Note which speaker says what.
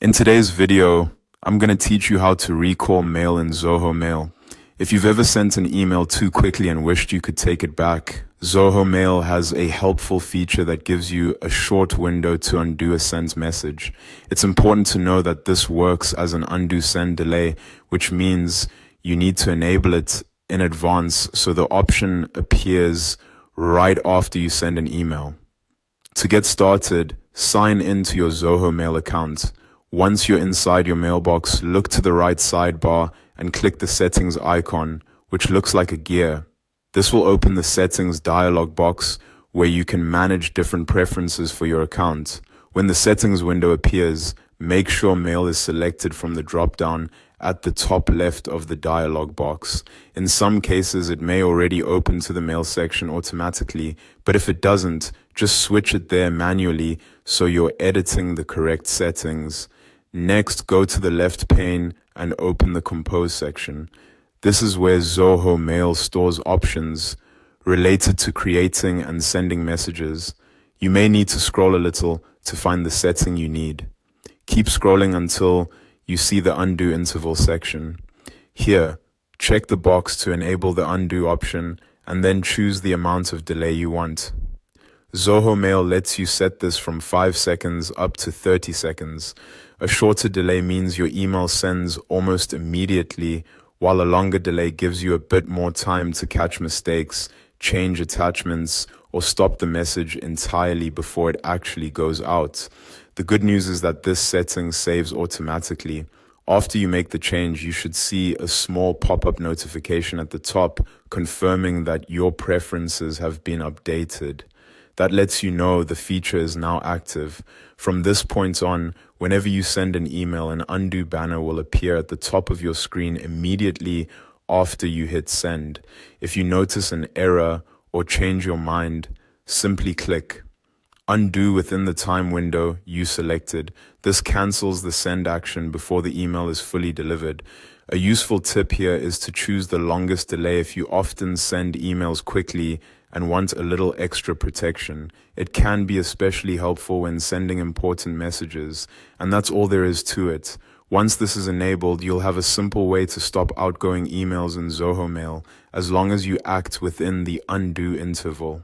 Speaker 1: In today's video, I'm going to teach you how to recall mail in Zoho Mail. If you've ever sent an email too quickly and wished you could take it back, Zoho Mail has a helpful feature that gives you a short window to undo a sent message. It's important to know that this works as an undo send delay, which means you need to enable it in advance so the option appears right after you send an email. To get started, sign into your Zoho Mail account. Once you're inside your mailbox, look to the right sidebar and click the settings icon, which looks like a gear. This will open the settings dialog box where you can manage different preferences for your account. When the settings window appears, make sure mail is selected from the drop-down at the top left of the dialog box. In some cases, it may already open to the mail section automatically, but if it doesn't, just switch it there manually so you're editing the correct settings. Next, go to the left pane and open the Compose section. This is where Zoho Mail stores options related to creating and sending messages. You may need to scroll a little to find the setting you need. Keep scrolling until you see the undo interval section. Here, check the box to enable the undo option and then choose the amount of delay you want. Zoho Mail lets you set this from 5 seconds up to 30 seconds. A shorter delay means your email sends almost immediately, while a longer delay gives you a bit more time to catch mistakes, change attachments, or stop the message entirely before it actually goes out. The good news is that this setting saves automatically. After you make the change, you should see a small pop-up notification at the top confirming that your preferences have been updated. That lets you know the feature is now active. From this point on, whenever you send an email, an undo banner will appear at the top of your screen immediately after you hit send. If you notice an error or change your mind, simply click undo within the time window you selected. This cancels the send action before the email is fully delivered. A useful tip here is to choose the longest delay if you often send emails quickly and want a little extra protection. It can be especially helpful when sending important messages, and that's all there is to it. Once this is enabled, you'll have a simple way to stop outgoing emails in Zoho Mail, as long as you act within the undo interval.